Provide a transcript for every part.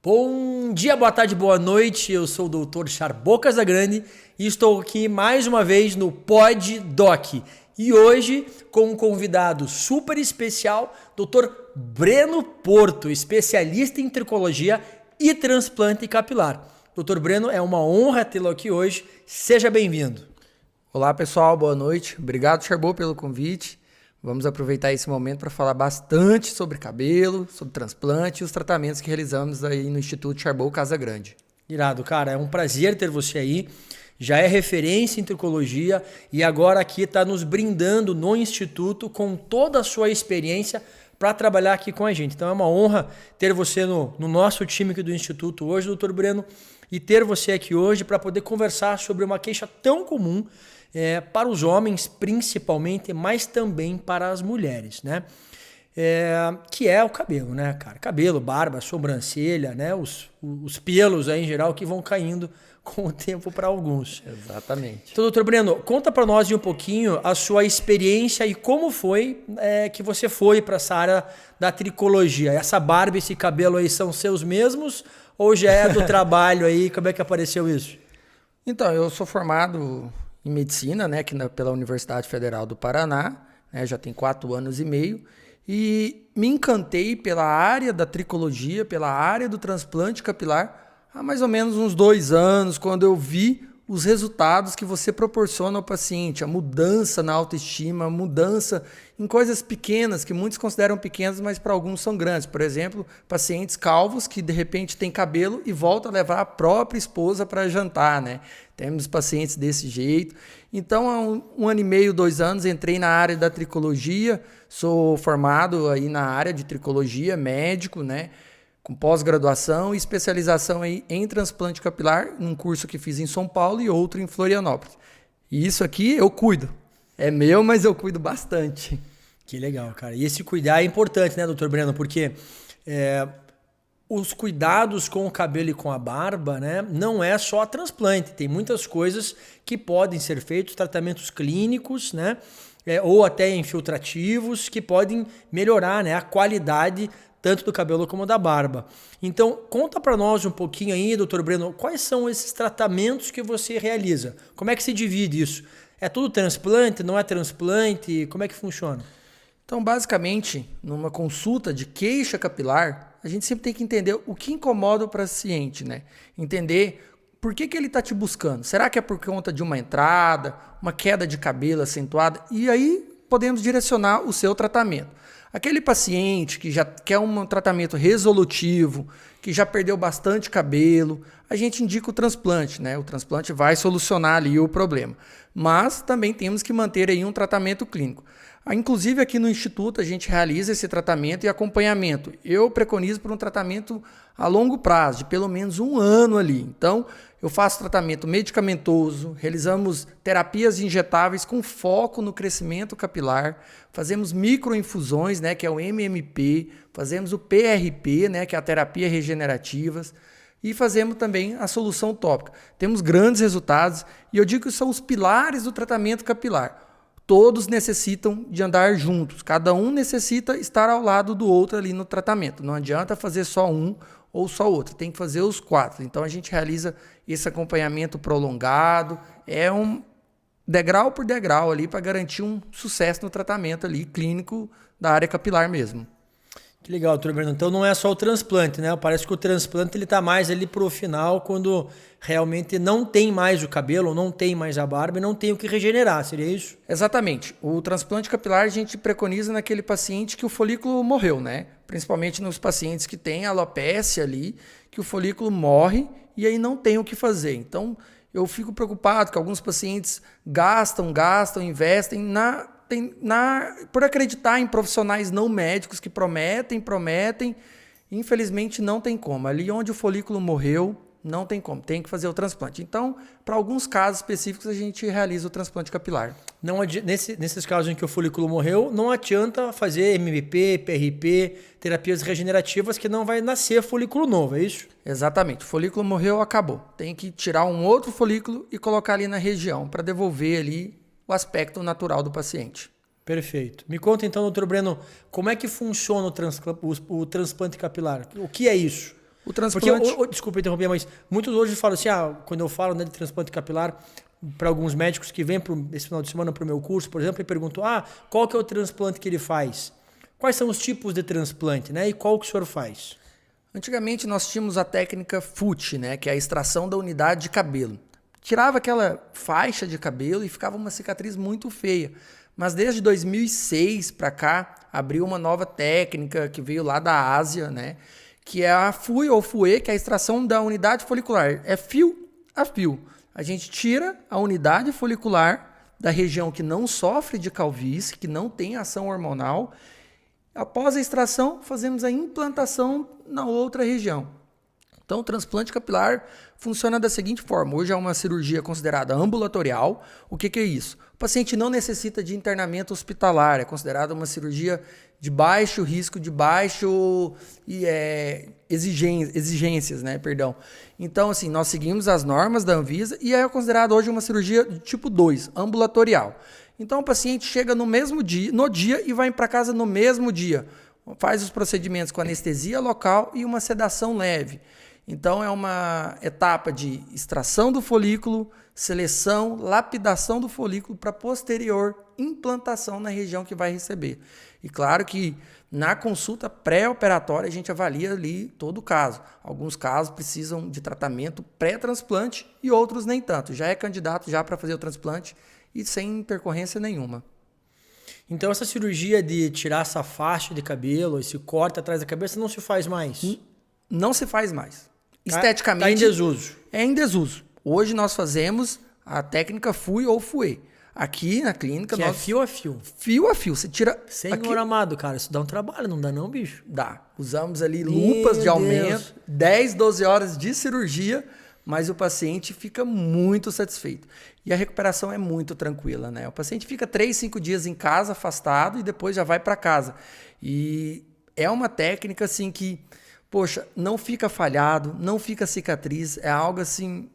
Bom dia, boa tarde, boa noite. Eu sou o Dr. Charbot Casagrande e estou aqui mais uma vez no Pod Doc. E hoje com um convidado super especial, Dr. Breno Porto, especialista em tricologia e transplante capilar. Dr. Breno, é uma honra tê-lo aqui hoje. Seja bem-vindo. Olá, pessoal. Boa noite. Obrigado, Charbot, pelo convite. Vamos aproveitar esse momento para falar bastante sobre cabelo, sobre transplante e os tratamentos que realizamos aí no Instituto Charbot Casagrande. Irado, cara. É um prazer ter você aí. Já é referência em tricologia e agora aqui está nos brindando no Instituto com toda a sua experiência para trabalhar aqui com a gente. Então é uma honra ter você no nosso time aqui do Instituto hoje, doutor Breno, e ter você aqui hoje para poder conversar sobre uma queixa tão comum para os homens principalmente, mas também para as mulheres, né? Que é o cabelo, né, cara? Cabelo, barba, sobrancelha, né? Os pelos aí em geral que vão caindo com o tempo para alguns. Exatamente. Então, doutor Breno, conta para nós um pouquinho a sua experiência e como foi que você foi para essa área da tricologia. Essa barba e esse cabelo aí são seus mesmos ou já é do trabalho aí? Como é que apareceu isso? Então, eu sou formado em medicina, né, aqui pela Universidade Federal do Paraná, né, já tem 4 anos e meio, e me encantei pela área da tricologia, pela área do transplante capilar, há mais ou menos uns 2 anos, quando eu vi os resultados que você proporciona ao paciente, a mudança na autoestima, a mudança em coisas pequenas, que muitos consideram pequenas, mas para alguns são grandes. Por exemplo, pacientes calvos que de repente têm cabelo e voltam a levar a própria esposa para jantar, né? Temos pacientes desse jeito. Então, há 1 ano e meio, 2 anos, entrei na área da tricologia, sou formado aí na área de tricologia, médico, né? Com pós-graduação e especialização aí em transplante capilar, num curso que fiz em São Paulo e outro em Florianópolis. E isso aqui eu cuido. É meu, mas eu cuido bastante. Que legal, cara. E esse cuidar é importante, né, doutor Breno? Porque os cuidados com o cabelo e com a barba, né, não é só transplante. Tem muitas coisas que podem ser feitos, tratamentos clínicos, né, ou até infiltrativos, que podem melhorar, né, a qualidade tanto do cabelo como da barba. Então, conta para nós um pouquinho aí, doutor Breno, quais são esses tratamentos que você realiza? Como é que se divide isso? É tudo transplante, não é transplante? Como é que funciona? Então, basicamente, numa consulta de queixa capilar, a gente sempre tem que entender o que incomoda o paciente, né? Entender por que ele está te buscando. Será que é por conta de uma entrada, uma queda de cabelo acentuada? E aí podemos direcionar o seu tratamento. Aquele paciente que já quer um tratamento resolutivo, que já perdeu bastante cabelo, a gente indica o transplante, né? O transplante vai solucionar ali o problema. Mas também temos que manter aí um tratamento clínico. Inclusive aqui no Instituto a gente realiza esse tratamento e acompanhamento. Eu preconizo por um tratamento a longo prazo, de pelo menos 1 ano ali. Então, eu faço tratamento medicamentoso, realizamos terapias injetáveis com foco no crescimento capilar, fazemos microinfusões, né, que é o MMP, fazemos o PRP, né, que é a terapia regenerativas, e fazemos também a solução tópica. Temos grandes resultados e eu digo que são os pilares do tratamento capilar. Todos necessitam de andar juntos, cada um necessita estar ao lado do outro ali no tratamento. Não adianta fazer só um ou só outro, tem que fazer os 4. Então a gente realiza esse acompanhamento prolongado, é um degrau por degrau ali para garantir um sucesso no tratamento ali clínico da área capilar mesmo. Que legal, doutor Breno. Então não é só o transplante, né? Parece que o transplante ele tá mais ali pro final, quando realmente não tem mais o cabelo, não tem mais a barba e não tem o que regenerar, seria isso? Exatamente. O transplante capilar a gente preconiza naquele paciente que o folículo morreu, né? Principalmente nos pacientes que têm alopecia ali, que o folículo morre e aí não tem o que fazer. Então eu fico preocupado que alguns pacientes gastam, investem por acreditar em profissionais não médicos que prometem, infelizmente não tem como. Ali onde o folículo morreu, não tem como, tem que fazer o transplante. Então, para alguns casos específicos, a gente realiza o transplante capilar. Nesses casos em que o folículo morreu, não adianta fazer MMP, PRP, terapias regenerativas, que não vai nascer folículo novo, é isso? Exatamente, o folículo morreu, acabou. Tem que tirar um outro folículo e colocar ali na região, para devolver ali o aspecto natural do paciente. Perfeito. Me conta então, doutor Breno, como é que funciona o transplante capilar? O que é isso? O transplante... Porque, desculpa interromper, mas muitos hoje falam assim, quando eu falo, né, de transplante capilar, para alguns médicos que vêm esse final de semana para o meu curso, por exemplo, e perguntam, qual que é o transplante que ele faz? Quais são os tipos de transplante, né? E qual que o senhor faz? Antigamente nós tínhamos a técnica FUT, né, que é a extração da unidade de cabelo. Tirava aquela faixa de cabelo e ficava uma cicatriz muito feia. Mas desde 2006 para cá, abriu uma nova técnica que veio lá da Ásia, né? Que é a FUE ou FUE, que é a extração da unidade folicular. É fio a fio. A gente tira a unidade folicular da região que não sofre de calvície, que não tem ação hormonal. Após a extração, fazemos a implantação na outra região. Então, o transplante capilar funciona da seguinte forma. Hoje é uma cirurgia considerada ambulatorial. O que é isso? O paciente não necessita de internamento hospitalar. É considerada uma cirurgia de baixo risco, de baixo exigências, né? Perdão. Então, assim, nós seguimos as normas da Anvisa e é considerada hoje uma cirurgia de tipo 2, ambulatorial. Então, o paciente chega no mesmo dia, e vai para casa no mesmo dia. Faz os procedimentos com anestesia local e uma sedação leve. Então, é uma etapa de extração do folículo, seleção, lapidação do folículo para posterior implantação na região que vai receber. E claro que na consulta pré-operatória a gente avalia ali todo o caso. Alguns casos precisam de tratamento pré-transplante e outros nem tanto. Já é candidato já para fazer o transplante e sem intercorrência nenhuma. Então, essa cirurgia de tirar essa faixa de cabelo, esse corte atrás da cabeça, não se faz mais? Não se faz mais. Esteticamente... Está em desuso. É em desuso. Hoje nós fazemos a técnica FUE ou FUE. Aqui na clínica... Que é fio a fio. Fio a fio. Você tira... Senhor amado, cara, isso dá um trabalho, não dá não, bicho? Dá. Usamos ali lupas de aumento, 10, 12 horas de cirurgia, mas o paciente fica muito satisfeito. E a recuperação é muito tranquila, né? O paciente fica 3, 5 dias em casa, afastado, e depois já vai para casa. E é uma técnica, assim, que... Poxa, não fica falhado, não fica cicatriz, é algo assim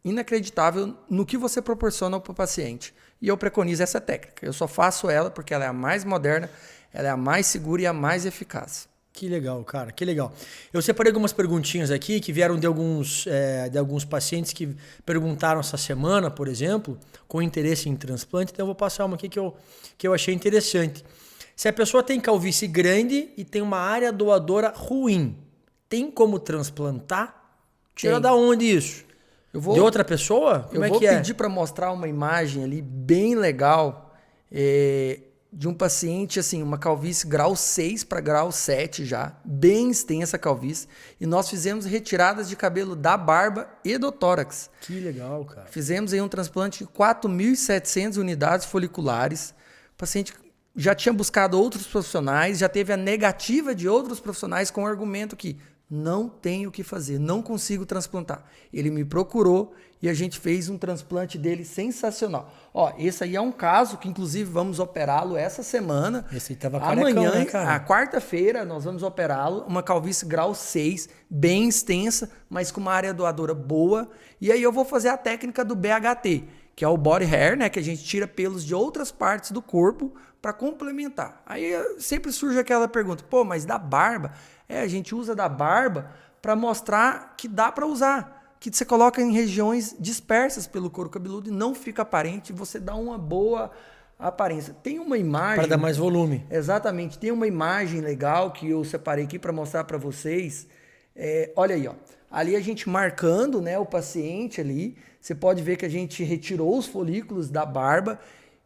inacreditável no que você proporciona para o paciente. E eu preconizo essa técnica. Eu só faço ela porque ela é a mais moderna, ela é a mais segura e a mais eficaz. Que legal, cara, que legal. Eu separei algumas perguntinhas aqui que vieram de alguns pacientes que perguntaram essa semana, por exemplo, com interesse em transplante. Então eu vou passar uma aqui que eu achei interessante. Se a pessoa tem calvície grande e tem uma área doadora ruim, tem como transplantar? Tira da onde isso? De outra pessoa? Como eu vou pedir para mostrar uma imagem ali bem legal de um paciente, assim, uma calvície grau 6 para grau 7 já, bem extensa a calvície, e nós fizemos retiradas de cabelo da barba e do tórax. Que legal, cara. Fizemos aí um transplante de 4.700 unidades foliculares. O paciente já tinha buscado outros profissionais, já teve a negativa de outros profissionais com o argumento que não tenho o que fazer, não consigo transplantar. Ele me procurou e a gente fez um transplante dele sensacional. Ó, esse aí é um caso que inclusive vamos operá-lo essa semana. Esse aí tava carecão, amanhã, né, cara? a quarta-feira, nós vamos operá-lo, uma calvície grau 6, bem extensa, mas com uma área doadora boa. E aí eu vou fazer a técnica do BHT, que é o body hair, né, que a gente tira pelos de outras partes do corpo para complementar. Aí sempre surge aquela pergunta, pô, mas da barba? A gente usa da barba para mostrar que dá para usar, que você coloca em regiões dispersas pelo couro cabeludo e não fica aparente, você dá uma boa aparência. Tem uma imagem... Para dar mais volume. Exatamente. Tem uma imagem legal que eu separei aqui para mostrar para vocês. Olha aí, ó. Ali a gente marcando, né, o paciente ali. Você pode ver que a gente retirou os folículos da barba.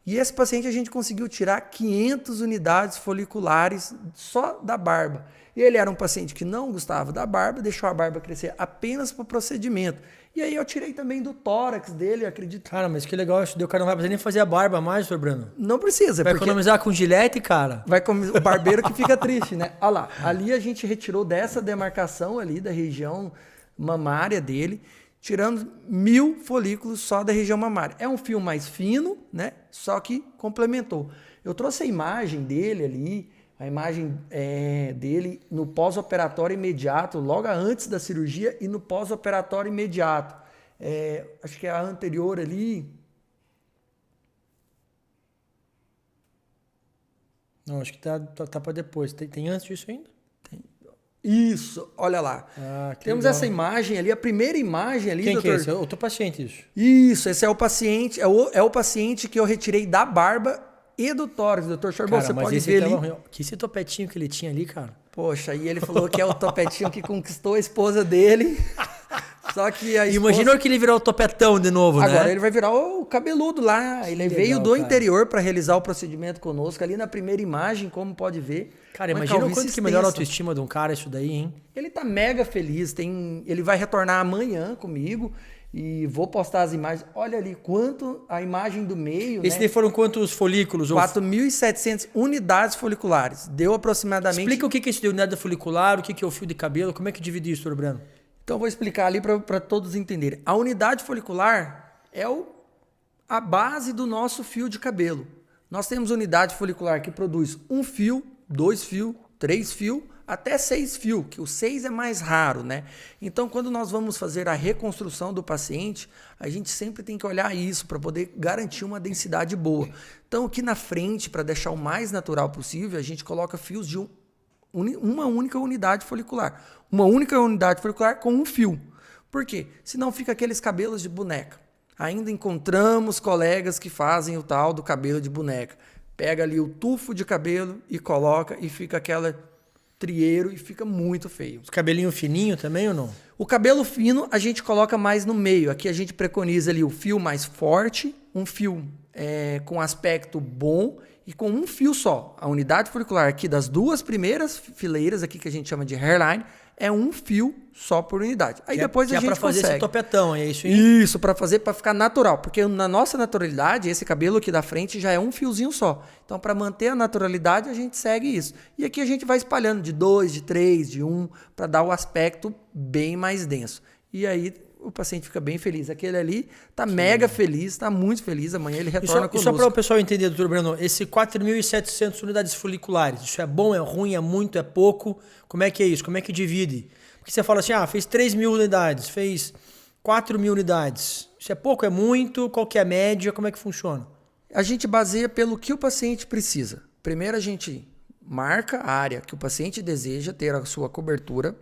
E esse paciente a gente conseguiu tirar 500 unidades foliculares só da barba. E ele era um paciente que não gostava da barba, deixou a barba crescer apenas para o procedimento. E aí eu tirei também do tórax dele, acredito. Cara, mas que legal, o cara não vai precisar nem fazer a barba mais, Sr. Breno. Não precisa. Vai economizar com gilete, cara? Vai o barbeiro que fica triste, né? Olha lá, ali a gente retirou dessa demarcação ali da região mamária dele, tirando 1.000 folículos só da região mamária. É um fio mais fino, né? Só que complementou. Eu trouxe a imagem dele ali, a imagem dele no pós-operatório imediato, logo antes da cirurgia e no pós-operatório imediato. Acho que é a anterior ali. Não, acho que tá para depois. Tem antes disso ainda? Isso, olha lá. Temos legal. essa imagem ali, a primeira imagem ali, Quem doutor. que é esse? É o teu paciente, isso. Isso, esse é o paciente, é o paciente que eu retirei da barba e do tórax, doutor Charbon. Cara, Você mas pode esse ver tava ali. ruim. Que esse topetinho que ele tinha ali, cara. Poxa, e ele falou que é o topetinho que conquistou a esposa dele. Só que a esposa... Imagina que ele virar o topetão de novo, né? Agora ele vai virar o cabeludo lá. Ele legal, veio do cara. interior para realizar o procedimento conosco. Ali na primeira imagem, como pode ver. Cara, uma imagina o calvície quanto que melhora a extensa. autoestima de um cara isso daí, hein? Ele tá mega feliz. Ele vai retornar amanhã comigo e vou postar as imagens. Olha ali quanto a imagem do meio, Esse né? daí foram quantos folículos? 4.700 unidades foliculares. Deu aproximadamente... Explica o que é isso de unidade folicular, o que é o fio de cabelo, como é que divide isso, doutor Breno? Então, vou explicar ali para todos entenderem. A unidade folicular é a base do nosso fio de cabelo. Nós temos unidade folicular que produz 1 fio, 2 fios, 3 fios, até 6 fios, que o 6 é mais raro, né? Então, quando nós vamos fazer a reconstrução do paciente, a gente sempre tem que olhar isso para poder garantir uma densidade boa. Então, aqui na frente, para deixar o mais natural possível, a gente coloca fios de uma única unidade folicular. Uma única unidade folicular com um fio. Por quê? Senão fica aqueles cabelos de boneca. Ainda encontramos colegas que fazem o tal do cabelo de boneca. Pega ali o tufo de cabelo e coloca e fica aquela trieiro e fica muito feio. Os cabelinhos fininhos também ou não? O cabelo fino a gente coloca mais no meio. Aqui a gente preconiza ali o fio mais forte, um fio com aspecto bom e com um fio só. A unidade folicular aqui das duas primeiras fileiras aqui que a gente chama de hairline é um fio só por unidade. Aí depois a gente para fazer consegue. esse topetão, é isso aí? Isso, para fazer, para ficar natural. Porque na nossa naturalidade, esse cabelo aqui da frente já é um fiozinho só. Então, para manter a naturalidade, a gente segue isso. E aqui a gente vai espalhando de 2, de 3, de 1, para dar o aspecto bem mais denso. E aí o paciente fica bem feliz. Aquele ali tá mega feliz, tá muito feliz. Amanhã ele retorna conosco. Só para o pessoal entender, doutor Breno, esse 4.700 unidades foliculares, isso é bom, é ruim, é muito, é pouco? Como é que é isso? Como é que divide? Porque você fala assim, fez 3.000 unidades, fez 4.000 unidades. Isso é pouco, é muito? Qual que é a média? Como é que funciona? A gente baseia pelo que o paciente precisa. Primeiro a gente marca a área que o paciente deseja ter a sua cobertura.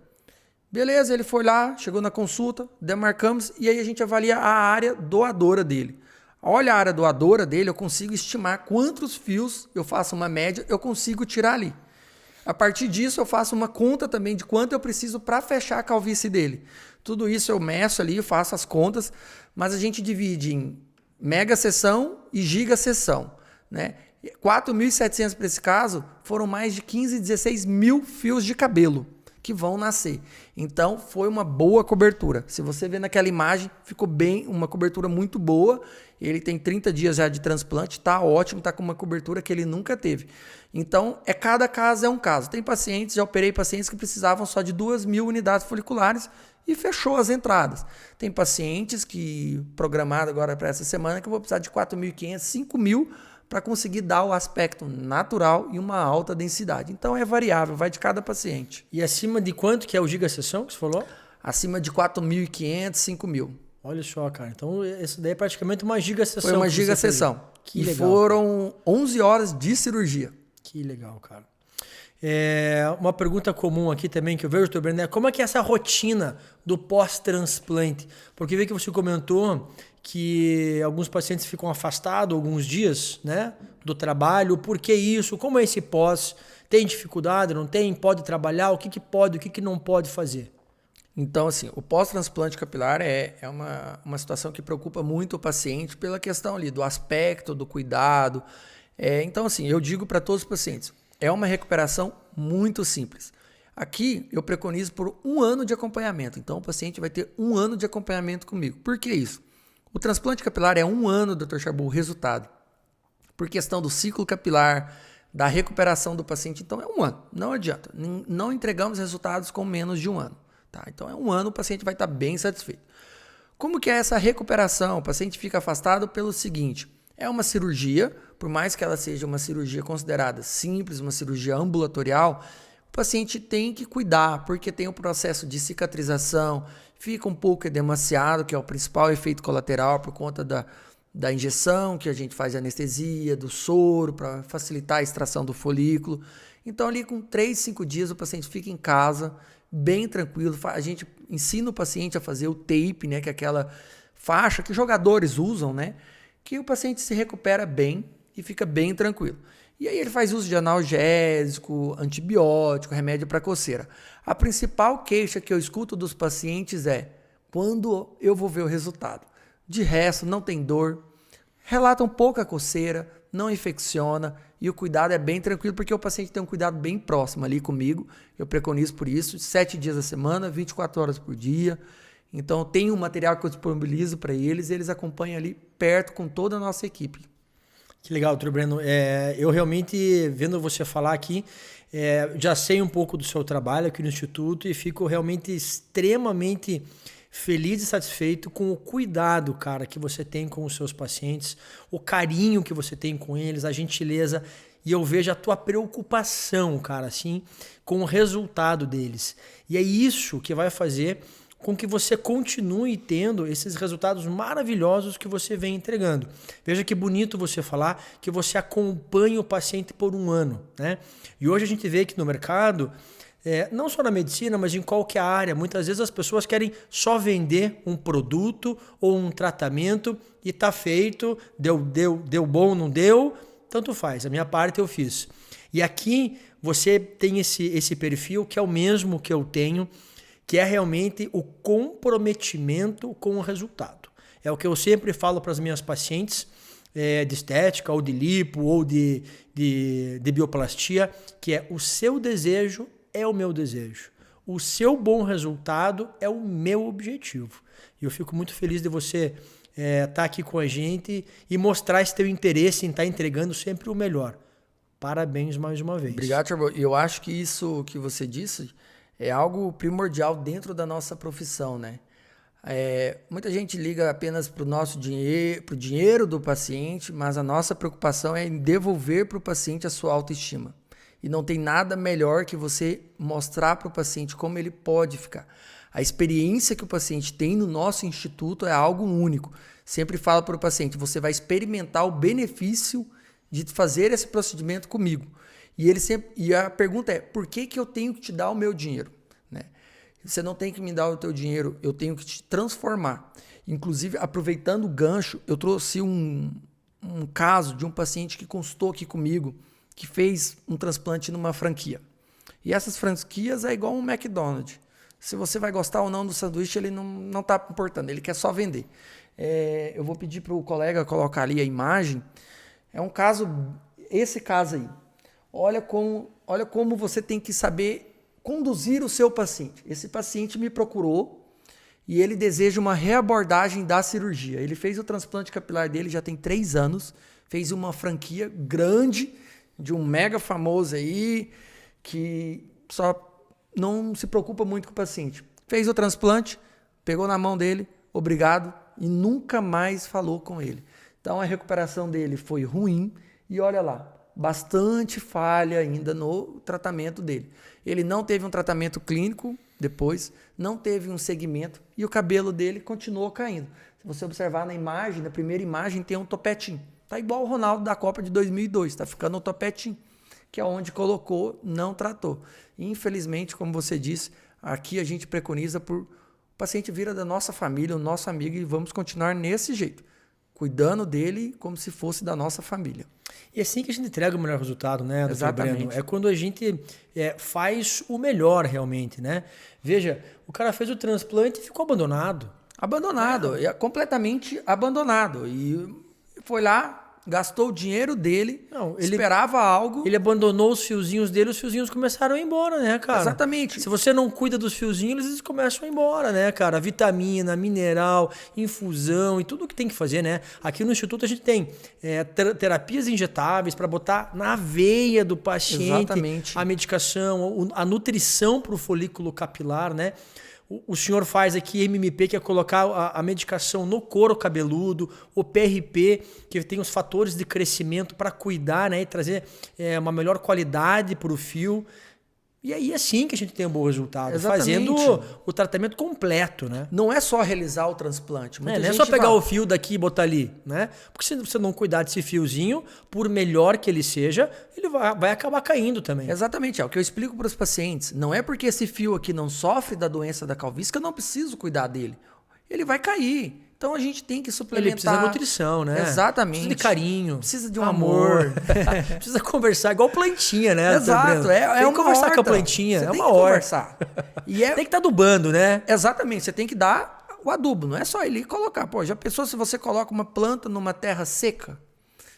Beleza, ele foi lá, chegou na consulta, demarcamos e aí a gente avalia a área doadora dele. Olha a área doadora dele, eu consigo estimar quantos fios, eu faço uma média, eu consigo tirar ali. A partir disso, eu faço uma conta também de quanto eu preciso para fechar a calvície dele. Tudo isso eu meço ali, eu faço as contas, mas a gente divide em mega sessão e giga sessão, né? 4.700 para esse caso, foram mais de 15, 16 mil fios de cabelo que vão nascer. Então, foi uma boa cobertura. Se você ver naquela imagem, ficou bem, uma cobertura muito boa. Ele tem 30 dias já de transplante, tá ótimo, tá com uma cobertura que ele nunca teve. Então, cada caso é um caso. Tem pacientes, já operei pacientes que precisavam só de 2.000 unidades foliculares e fechou as entradas. Tem pacientes que, programado agora para essa semana, que eu vou precisar de 4.500, 5.000 para conseguir dar o aspecto natural e uma alta densidade. Então é variável, vai de cada paciente. E acima de quanto que é o giga-sessão que você falou? Acima de 4.500, 5.000. Olha só, cara. Então esse daí é praticamente uma giga-sessão. Foi uma giga-sessão. Que e legal, foram 11 horas de cirurgia. Que legal, cara. Uma pergunta comum aqui também que eu vejo, doutor Breno, como é que é essa rotina do pós-transplante? Porque vê que você comentou que alguns pacientes ficam afastados alguns dias, né, do trabalho. Por que isso? Como é esse pós? Tem dificuldade? Não tem? Pode trabalhar? O que pode? O que não pode fazer? Então, assim, o pós-transplante capilar é uma situação que preocupa muito o paciente pela questão ali do aspecto, do cuidado. Então, assim, eu digo para todos os pacientes, é uma recuperação muito simples. Aqui eu preconizo por 1 ano de acompanhamento. Então, o paciente vai ter 1 ano de acompanhamento comigo. Por que isso? O transplante capilar é 1 ano, Dr. Charbon, o resultado. Por questão do ciclo capilar, da recuperação do paciente, então é 1 ano. Não adianta. Não entregamos resultados com menos de 1 ano. Tá? Então é 1 ano, o paciente vai estar bem satisfeito. Como que é essa recuperação? O paciente fica afastado pelo seguinte, é uma cirurgia, por mais que ela seja uma cirurgia considerada simples, uma cirurgia ambulatorial, o paciente tem que cuidar, porque tem o processo de cicatrização, fica um pouco edemaciado, que é o principal efeito colateral por conta da injeção, que a gente faz anestesia, do soro, para facilitar a extração do folículo. Então, ali com 3, 5 dias, o paciente fica em casa, bem tranquilo. A gente ensina o paciente a fazer o tape, né, que é aquela faixa que jogadores usam, né, que o paciente se recupera bem e fica bem tranquilo. E aí ele faz uso de analgésico, antibiótico, remédio para coceira. A principal queixa que eu escuto dos pacientes é: quando eu vou ver o resultado? De resto, não tem dor, relatam pouca coceira, não infecciona e o cuidado é bem tranquilo porque o paciente tem um cuidado bem próximo ali comigo. Eu preconizo por isso, 7 dias a semana, 24 horas por dia. Então tem um material que eu disponibilizo para eles e eles acompanham ali perto com toda a nossa equipe. Que legal, doutor Breno. Eu realmente, vendo você falar aqui, já sei um pouco do seu trabalho aqui no Instituto e fico realmente extremamente feliz e satisfeito com o cuidado, cara, que você tem com os seus pacientes, o carinho que você tem com eles, a gentileza, e eu vejo a tua preocupação, cara, assim, com o resultado deles. E é isso que vai fazer com que você continue tendo esses resultados maravilhosos que você vem entregando. Veja que bonito você falar que você acompanha o paciente por 1 ano, né? E hoje a gente vê que no mercado, não só na medicina, mas em qualquer área, muitas vezes as pessoas querem só vender um produto ou um tratamento e tá feito, deu bom, não deu, tanto faz, a minha parte eu fiz. E aqui você tem esse perfil que é o mesmo que eu tenho, que é realmente o comprometimento com o resultado. É o que eu sempre falo para as minhas pacientes de estética, ou de lipo, ou de bioplastia, que é: o seu desejo é o meu desejo. O seu bom resultado é o meu objetivo. E eu fico muito feliz de você estar aqui com a gente e mostrar esse teu interesse em estar entregando sempre o melhor. Parabéns mais uma vez. Obrigado, Tiago. Eu acho que isso que você disse é algo primordial dentro da nossa profissão, né? Muita gente liga apenas para o nosso dinheiro, para o dinheiro do paciente, mas a nossa preocupação é em devolver para o paciente a sua autoestima. E não tem nada melhor que você mostrar para o paciente como ele pode ficar. A experiência que o paciente tem no nosso instituto é algo único. Sempre falo para o paciente: você vai experimentar o benefício de fazer esse procedimento comigo. E a pergunta é: por que eu tenho que te dar o meu dinheiro? Né? Você não tem que me dar o teu dinheiro, eu tenho que te transformar. Inclusive, aproveitando o gancho, eu trouxe um caso de um paciente que consultou aqui comigo, que fez um transplante numa franquia. E essas franquias é igual um McDonald's. Se você vai gostar ou não do sanduíche, ele não está importando, ele quer só vender. Eu vou pedir para o colega colocar ali a imagem. É um caso, esse caso aí. Olha como você tem que saber conduzir o seu paciente. Esse paciente me procurou e ele deseja uma reabordagem da cirurgia. Ele fez o transplante capilar dele, já tem 3 anos, fez uma franquia grande de um mega famoso aí, que só não se preocupa muito com o paciente. Fez o transplante, pegou na mão dele, obrigado, e nunca mais falou com ele. Então a recuperação dele foi ruim e olha lá, bastante falha ainda no tratamento dele. Ele não teve um tratamento clínico depois, não teve um segmento e o cabelo dele continuou caindo. Se você observar na imagem, na primeira imagem tem um topetinho. Tá igual o Ronaldo da Copa de 2002, tá ficando um topetinho, que é onde colocou, não tratou. Infelizmente, como você disse, aqui a gente preconiza por o paciente vira da nossa família, o nosso amigo, e vamos continuar nesse jeito, cuidando dele como se fosse da nossa família. E é assim que a gente entrega o melhor resultado, né, doutor Exatamente. Breno? É quando a gente faz o melhor realmente, né? Veja, o cara fez o transplante e ficou abandonado. Abandonado, completamente abandonado. E foi lá, gastou o dinheiro dele, esperava algo. Ele abandonou os fiozinhos dele, os fiozinhos começaram a ir embora, né, cara? Exatamente. Se você não cuida dos fiozinhos, eles começam a ir embora, né, cara? Vitamina, mineral, infusão e tudo que tem que fazer, né? Aqui no Instituto a gente tem terapias injetáveis para botar na veia do paciente. Exatamente. A medicação, a nutrição para o folículo capilar, né? O senhor faz aqui MMP, que é colocar a medicação no couro cabeludo, o PRP, que tem os fatores de crescimento para cuidar, né, e trazer uma melhor qualidade para o fio. E aí é assim que a gente tem um bom resultado, Exatamente. fazendo o tratamento completo, né? Não é só realizar o transplante. Não é só pegar o fio daqui e botar ali, né? Porque se você não cuidar desse fiozinho, por melhor que ele seja, ele vai acabar caindo também. Exatamente, é o que eu explico para os pacientes. Não é porque esse fio aqui não sofre da doença da calvície que eu não preciso cuidar dele. Ele vai cair. Então a gente tem que suplementar. Ele precisa de nutrição, né? Exatamente. Precisa de carinho. Precisa de um amor. Precisa conversar, igual plantinha, né? Exato. Tem que conversar horta. com a plantinha. Você é tem uma que horta. Conversar. E tem que estar adubando, né? Exatamente. Você tem que dar o adubo. Não é só ele colocar. Pô, já pensou se você coloca uma planta numa terra seca?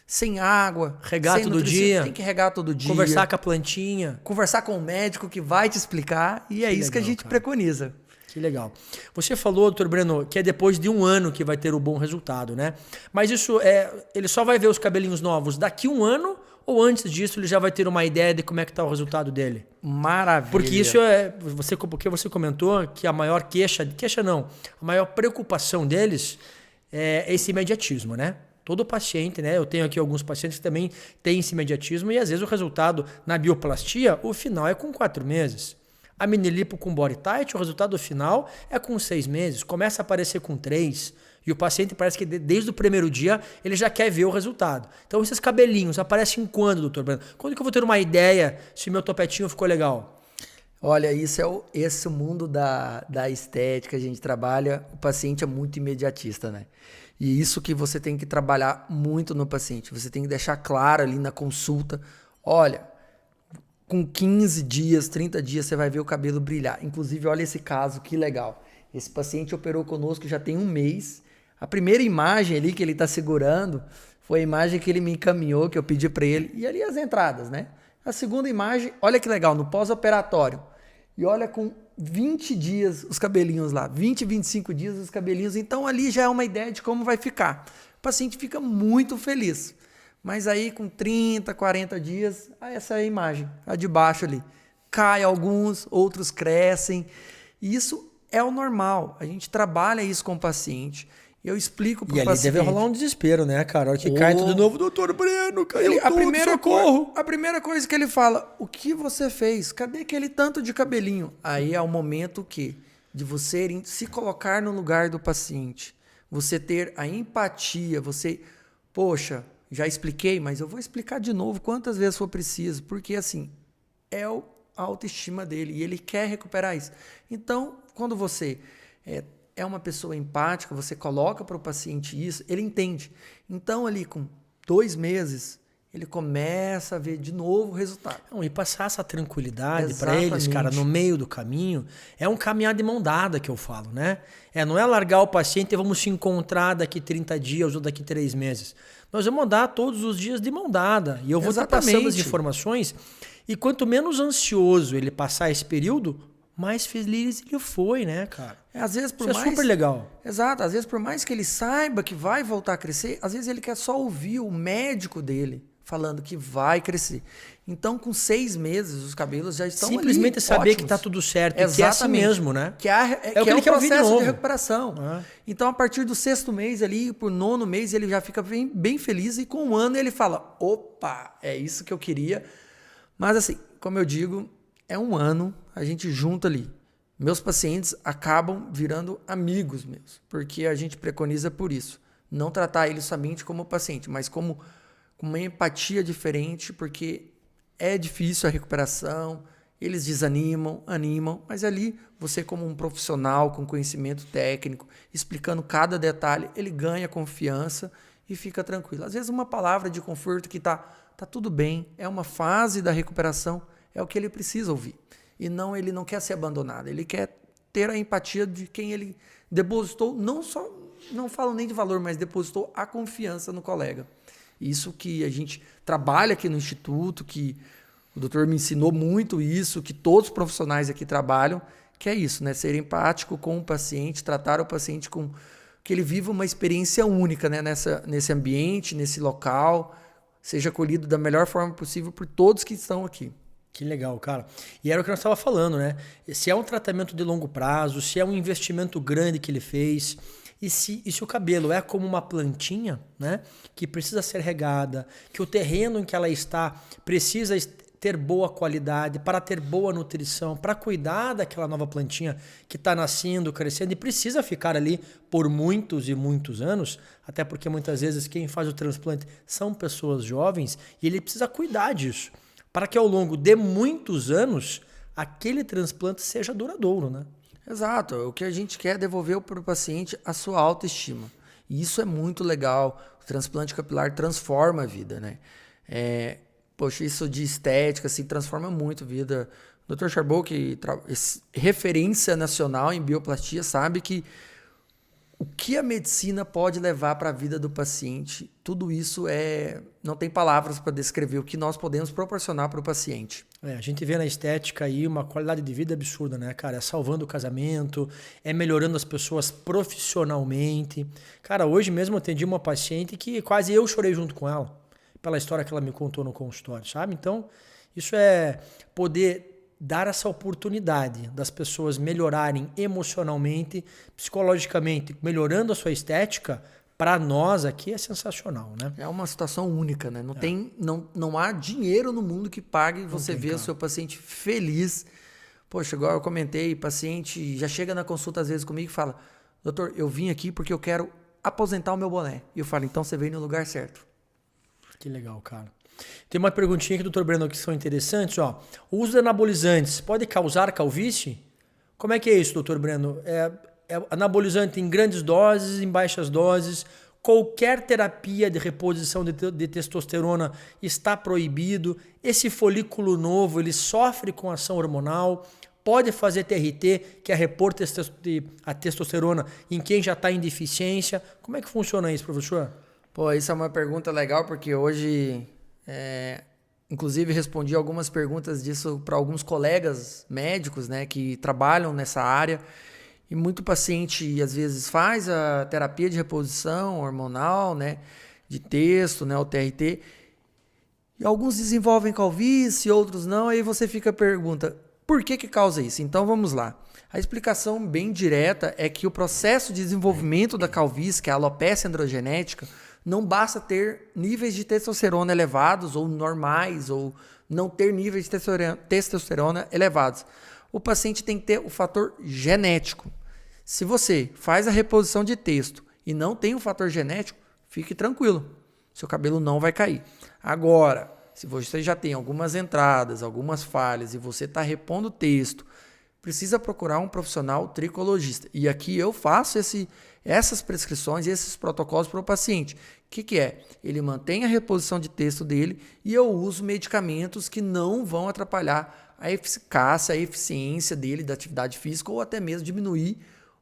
Sem água. Regar sem todo nutrição, dia. Tem que regar todo dia. Conversar com a plantinha. Conversar com o médico que vai te explicar. E é isso que a gente preconiza. Que legal. Você falou, doutor Breno, que é depois de 1 ano que vai ter o bom resultado, né? Mas isso ele só vai ver os cabelinhos novos daqui 1 ano ou antes disso ele já vai ter uma ideia de como é que está o resultado dele? Maravilha. Porque isso porque você comentou que a maior a maior preocupação deles é esse imediatismo, né? Todo paciente, né? Eu tenho aqui alguns pacientes que também têm esse imediatismo e às vezes o resultado na bioplastia, o final é com 4 meses. A minilipo com body tight, o resultado final é com 6 meses. Começa a aparecer com 3. E o paciente parece que desde o primeiro dia ele já quer ver o resultado. Então esses cabelinhos aparecem quando, doutor Breno? Quando que eu vou ter uma ideia se meu topetinho ficou legal? Olha, esse mundo da estética, a gente trabalha, o paciente é muito imediatista, né? E isso que você tem que trabalhar muito no paciente. Você tem que deixar claro ali na consulta, olha, com 15 dias, 30 dias, você vai ver o cabelo brilhar. Inclusive, olha esse caso, que legal. Esse paciente operou conosco já tem 1 mês. A primeira imagem ali que ele está segurando foi a imagem que ele me encaminhou, que eu pedi para ele. E ali as entradas, né? A segunda imagem, olha que legal, no pós-operatório. E olha com 20 dias os cabelinhos lá. 20, 25 dias os cabelinhos. Então, ali já é uma ideia de como vai ficar. O paciente fica muito feliz. Mas aí com 30, 40 dias, essa é a imagem, a de baixo ali. Cai alguns, outros crescem. E isso é o normal. A gente trabalha isso com o paciente. Eu explico para o paciente. E ali deve rolar um desespero, né, cara? A hora que cai tudo de novo, doutor Breno, caiu tudo, socorro. A primeira coisa que ele fala, o que você fez? Cadê aquele tanto de cabelinho? Aí é o momento de você se colocar no lugar do paciente. Você ter a empatia, poxa, já expliquei, mas eu vou explicar de novo quantas vezes for preciso, porque assim, é a autoestima dele e ele quer recuperar isso. Então, quando você é uma pessoa empática, você coloca para o paciente isso, ele entende. Então, ali com 2 meses, ele começa a ver de novo o resultado. E passar essa tranquilidade para eles, cara, no meio do caminho, é um caminhar de mão dada que eu falo, né? Não é largar o paciente e vamos se encontrar daqui 30 dias ou daqui 3 meses. Nós vamos andar todos os dias de mão dada. E eu vou estar passando as informações. E quanto menos ansioso ele passar esse período, mais feliz ele foi, né, cara? Às vezes Isso é super legal. Exato. Às vezes, por mais que ele saiba que vai voltar a crescer, às vezes ele quer só ouvir o médico dele falando que vai crescer. Então, com 6 meses, os cabelos já estão simplesmente ali, saber ótimos. que está tudo certo. Exatamente. Que é assim mesmo, né? Que é o processo de recuperação. Então, a partir do 6º mês ali, por 9º mês, ele já fica bem, bem feliz e com 1 ano ele fala, opa, é isso que eu queria. Mas assim, como eu digo, é 1 ano, a gente junta ali. Meus pacientes acabam virando amigos meus, porque a gente preconiza por isso. Não tratar eles somente como paciente, mas como uma empatia diferente, porque é difícil a recuperação, eles desanimam, animam, mas ali você como um profissional com conhecimento técnico, explicando cada detalhe, ele ganha confiança e fica tranquilo. Às vezes uma palavra de conforto que tá tudo bem, é uma fase da recuperação, é o que ele precisa ouvir. E ele não quer ser abandonado, ele quer ter a empatia de quem ele depositou, não falo nem de valor, mas depositou a confiança no colega. Isso que a gente trabalha aqui no Instituto, que o doutor me ensinou muito isso, que todos os profissionais aqui trabalham, que é isso, né? Ser empático com o paciente, tratar o paciente com que ele viva uma experiência única, né? Nesse ambiente, nesse local, seja acolhido da melhor forma possível por todos que estão aqui. Que legal, cara. E era o que nós estávamos falando, né? Se é um tratamento de longo prazo, se é um investimento grande que ele fez, e se o cabelo é como uma plantinha, né? Que precisa ser regada, que o terreno em que ela está precisa ter boa qualidade, para ter boa nutrição, para cuidar daquela nova plantinha que está nascendo, crescendo e precisa ficar ali por muitos e muitos anos, até porque muitas vezes quem faz o transplante são pessoas jovens e ele precisa cuidar disso, para que ao longo de muitos anos aquele transplante seja duradouro, né? Exato. O que a gente quer é devolver para o paciente a sua autoestima. E isso é muito legal. O transplante capilar transforma a vida, né? Poxa, isso de estética, assim, transforma muito a vida. O Dr. Charbot, que referência nacional em bioplastia, sabe que o que a medicina pode levar para a vida do paciente, tudo isso não tem palavras para descrever o que nós podemos proporcionar para o paciente. A gente vê na estética aí uma qualidade de vida absurda, né, cara? É salvando o casamento, é melhorando as pessoas profissionalmente. Cara, hoje mesmo eu atendi uma paciente que quase eu chorei junto com ela, pela história que ela me contou no consultório, sabe? Então, isso é poder dar essa oportunidade das pessoas melhorarem emocionalmente, psicologicamente, melhorando a sua estética. Para nós aqui é sensacional, né? É uma situação única, né? Não há dinheiro no mundo que pague você ver o seu paciente feliz. Poxa, igual eu comentei, paciente já chega na consulta às vezes comigo e fala: doutor, eu vim aqui porque eu quero aposentar o meu boné. E eu falo: então você veio no lugar certo. Que legal, cara. Tem uma perguntinha aqui, doutor Breno, que são interessantes. Ó. O uso de anabolizantes pode causar calvície? Como é que é isso, doutor Breno? É anabolizante em grandes doses, em baixas doses, qualquer terapia de reposição de testosterona está proibido. Esse folículo novo, ele sofre com ação hormonal, pode fazer TRT, que é repor a testosterona em quem já está em deficiência. Como é que funciona isso, professor? Pô, isso é uma pergunta legal, porque hoje, inclusive, respondi algumas perguntas disso para alguns colegas médicos, né, que trabalham nessa área. E muito paciente, às vezes, faz a terapia de reposição hormonal, né, de testo, né, o TRT. E alguns desenvolvem calvície, outros não. Aí você fica pergunta, por que causa isso? Então, vamos lá. A explicação bem direta é que o processo de desenvolvimento da calvície, que é a alopecia androgenética, não basta ter níveis de testosterona elevados ou normais, ou não ter níveis de testosterona elevados. O paciente tem que ter o fator genético. Se você faz a reposição de testo e não tem o fator genético, fique tranquilo, seu cabelo não vai cair. Agora, se você já tem algumas entradas, algumas falhas e você está repondo testo, precisa procurar um profissional tricologista. E aqui eu faço essas prescrições, esses protocolos para o paciente. O que é? Ele mantém a reposição de testo dele e eu uso medicamentos que não vão atrapalhar a eficácia, a eficiência dele da atividade física ou até mesmo diminuir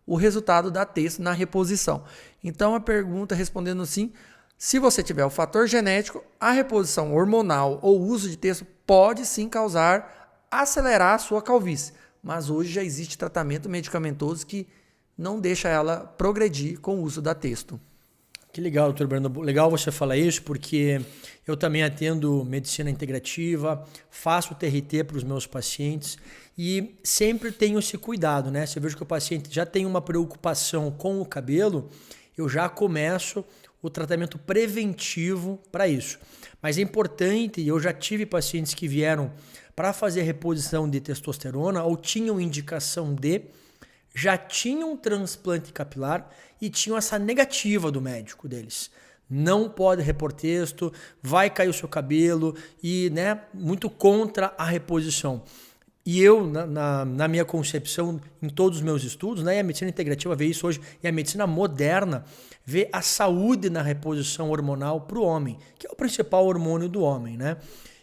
o resultado da testo na reposição. Então a pergunta respondendo assim, se você tiver o fator genético, a reposição hormonal ou uso de testo pode sim acelerar a sua calvície. Mas hoje já existe tratamento medicamentoso que não deixa ela progredir com o uso da testo. Que legal, doutor Breno. Legal você falar isso, porque eu também atendo medicina integrativa, faço TRT para os meus pacientes e sempre tenho esse cuidado, né? Se eu vejo que o paciente já tem uma preocupação com o cabelo, eu já começo o tratamento preventivo para isso. Mas é importante, eu já tive pacientes que vieram para fazer reposição de testosterona ou tinham indicação de, já tinham um transplante capilar e tinham essa negativa do médico deles. Não pode repor testo, vai cair o seu cabelo e, né, muito contra a reposição. E eu, na minha concepção, em todos os meus estudos, né, e a medicina integrativa vê isso hoje, e a medicina moderna vê a saúde na reposição hormonal para o homem, que é o principal hormônio do homem, né?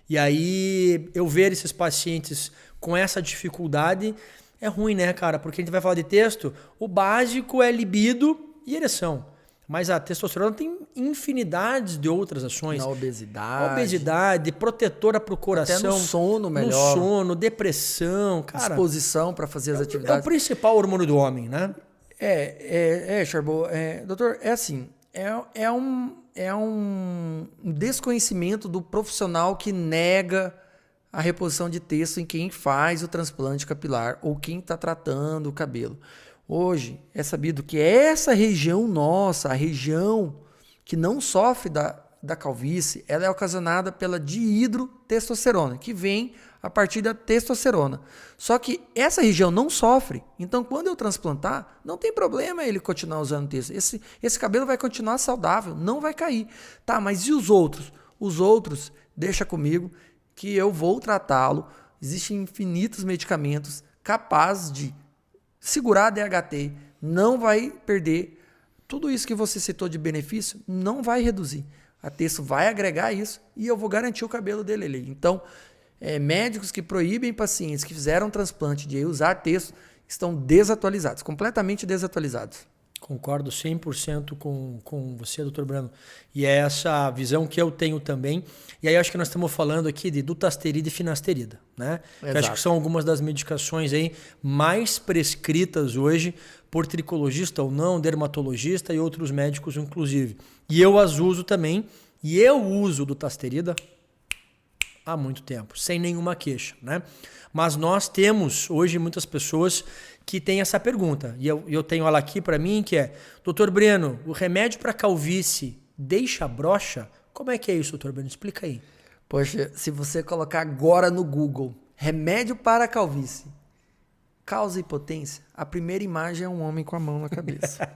E aí, eu ver esses pacientes com essa dificuldade é ruim, né, cara? Porque a gente vai falar de testo, o básico é libido e ereção. Mas a testosterona tem infinidades de outras ações. Na obesidade. Obesidade, protetora para o coração. Até no sono melhor. No sono, depressão, cara. Disposição para fazer as atividades. É o principal hormônio do homem, né? Charbot. Doutor, é assim, é um desconhecimento do profissional que nega a reposição de testo em quem faz o transplante capilar ou quem está tratando o cabelo. Hoje é sabido que essa região nossa, a região que não sofre da calvície, ela é ocasionada pela dihidrotestosterona, que vem a partir da testosterona. Só que essa região não sofre. Então, quando eu transplantar, não tem problema ele continuar usando testo. Esse cabelo vai continuar saudável, não vai cair. Tá, mas e os outros? Os outros, deixa comigo que eu vou tratá-lo. Existem infinitos medicamentos capazes de segurar a DHT, não vai perder. Tudo isso que você citou de benefício não vai reduzir. A testo vai agregar isso e eu vou garantir o cabelo dele ali. Então, médicos que proíbem pacientes que fizeram transplante de usar testo estão desatualizados, completamente desatualizados. Concordo 100% com você, doutor Breno. E é essa visão que eu tenho também. E aí acho que nós estamos falando aqui de dutasterida e finasterida, né? Que acho que são algumas das medicações aí mais prescritas hoje por tricologista ou não, dermatologista e outros médicos inclusive. E eu as uso também. E eu uso dutasterida há muito tempo, sem nenhuma queixa, né? Mas nós temos hoje muitas pessoas que têm essa pergunta. E eu tenho ela aqui para mim, que é: doutor Breno, o remédio para calvície deixa broxa? Como é que é isso, doutor Breno? Explica aí. Poxa, se você colocar agora no Google, remédio para calvície, causa impotência, a primeira imagem é um homem com a mão na cabeça.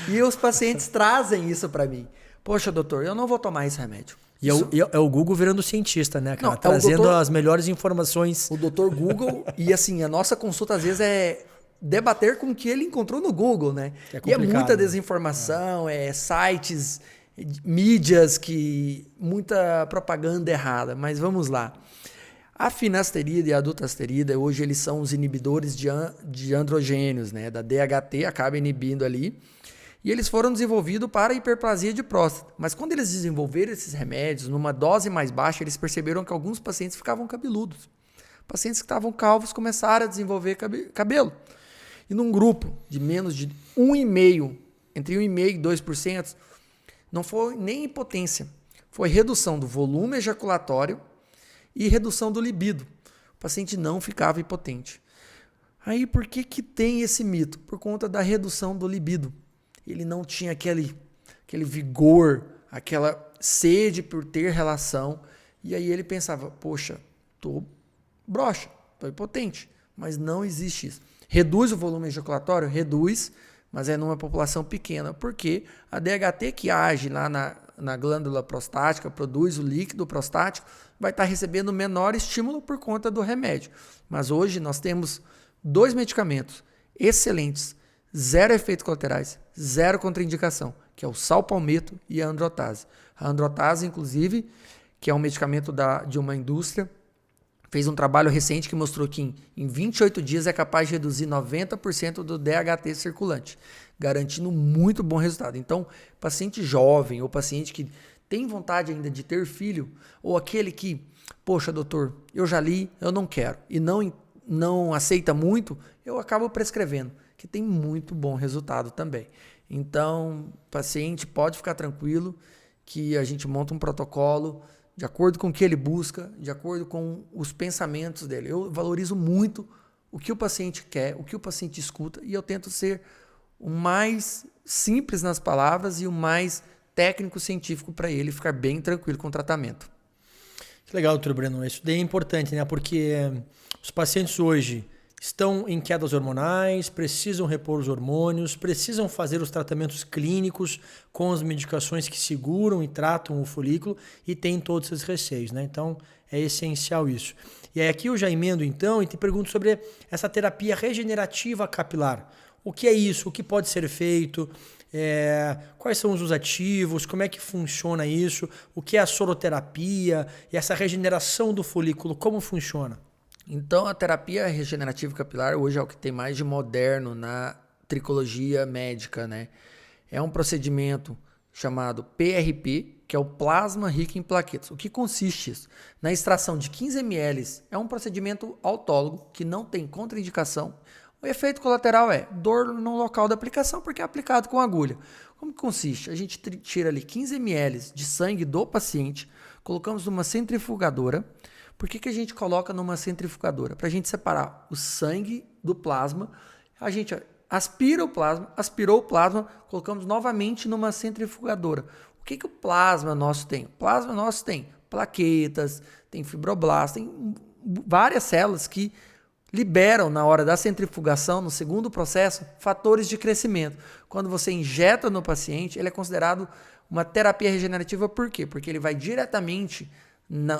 E os pacientes trazem isso para mim. Poxa, doutor, eu não vou tomar esse remédio. E é o Google virando cientista, né, cara? Não, trazendo as melhores informações. O doutor Google, e assim, a nossa consulta às vezes é debater com o que ele encontrou no Google, né? E é muita desinformação, sites, mídias, muita propaganda errada. Mas vamos lá. A finasterida e a dutasterida, hoje eles são os inibidores de androgênios, né? Da DHT, acaba inibindo ali. E eles foram desenvolvidos para hiperplasia de próstata. Mas quando eles desenvolveram esses remédios, numa dose mais baixa, eles perceberam que alguns pacientes ficavam cabeludos. Pacientes que estavam calvos começaram a desenvolver cabelo. E num grupo de menos de 1,5%, entre 1,5% e 2%, não foi nem impotência. Foi redução do volume ejaculatório e redução do libido. O paciente não ficava impotente. Aí por que tem esse mito? Por conta da redução do libido. Ele não tinha aquele vigor, aquela sede por ter relação. E aí ele pensava, poxa, tô broxa, tô impotente. Mas não existe isso. Reduz o volume ejaculatório? Reduz, mas é numa população pequena. Porque a DHT que age lá na glândula prostática, produz o líquido prostático, vai estar recebendo menor estímulo por conta do remédio. Mas hoje nós temos 2 medicamentos excelentes, 0 efeitos colaterais, 0 contraindicação, que é o salpalmeto e a androtase. A androtase, inclusive, que é um medicamento de uma indústria, fez um trabalho recente que mostrou que em 28 dias é capaz de reduzir 90% do DHT circulante, garantindo muito bom resultado. Então, paciente jovem ou paciente que tem vontade ainda de ter filho, ou aquele que, poxa, doutor, eu já li, eu não quero, e não aceita muito, eu acabo prescrevendo, que tem muito bom resultado também. Então, o paciente pode ficar tranquilo que a gente monta um protocolo de acordo com o que ele busca, de acordo com os pensamentos dele. Eu valorizo muito o que o paciente quer, o que o paciente escuta, e eu tento ser o mais simples nas palavras e o mais técnico científico para ele ficar bem tranquilo com o tratamento. Que legal, doutor Breno. Isso daí é importante, né? Porque os pacientes hoje estão em quedas hormonais, precisam repor os hormônios, precisam fazer os tratamentos clínicos com as medicações que seguram e tratam o folículo e tem todos esses receios, né? Então, é essencial isso. E aí aqui eu já emendo então e te pergunto sobre essa terapia regenerativa capilar. O que é isso? O que pode ser feito? Quais são os ativos? Como é que funciona isso? O que é a soroterapia? E essa regeneração do folículo, como funciona? Então, a terapia regenerativa capilar hoje é o que tem mais de moderno na tricologia médica, né? É um procedimento chamado PRP, que é o plasma rico em plaquetas. O que consiste isso? Na extração de 15 ml, é um procedimento autólogo que não tem contraindicação. O efeito colateral é dor no local da aplicação, porque é aplicado com agulha. Como que consiste? A gente tira ali 15 ml de sangue do paciente, colocamos numa centrifugadora. Por que a gente coloca numa centrifugadora? Para a gente separar o sangue do plasma, a gente aspirou o plasma, colocamos novamente numa centrifugadora. O que o plasma nosso tem? O plasma nosso tem plaquetas, tem fibroblastos, tem várias células que liberam na hora da centrifugação, no segundo processo, fatores de crescimento. Quando você injeta no paciente, ele é considerado uma terapia regenerativa. Por quê? Porque ele vai diretamente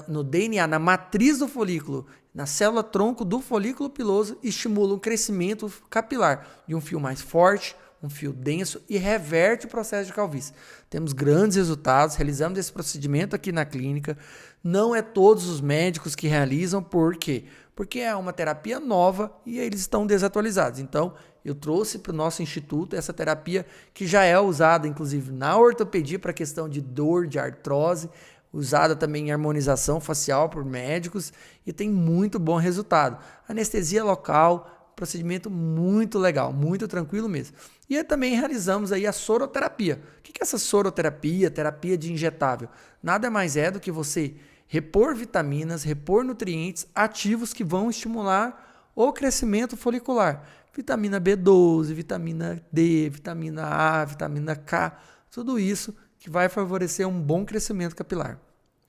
no DNA, na matriz do folículo, na célula tronco do folículo piloso, estimula um crescimento capilar de um fio mais forte, um fio denso e reverte o processo de calvície. Temos grandes resultados, realizamos esse procedimento aqui na clínica. Não é todos os médicos que realizam, por quê? Porque é uma terapia nova e eles estão desatualizados. Então, eu trouxe para o nosso instituto essa terapia que já é usada, inclusive, na ortopedia para questão de dor, de artrose, usada também em harmonização facial por médicos e tem muito bom resultado. Anestesia local, procedimento muito legal, muito tranquilo mesmo. E também realizamos aí a soroterapia. O que é essa soroterapia, terapia de injetável? Nada mais é do que você repor vitaminas, repor nutrientes ativos que vão estimular o crescimento folicular. Vitamina B12, vitamina D, vitamina A, vitamina K, tudo isso que vai favorecer um bom crescimento capilar.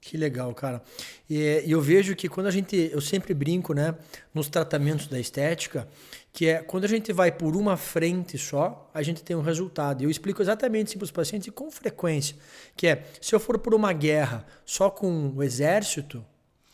Que legal, cara. E eu vejo que eu sempre brinco, né, nos tratamentos da estética, que é quando a gente vai por uma frente só, a gente tem um resultado. E eu explico exatamente isso para os pacientes e com frequência, que é, se eu for por uma guerra só com o exército,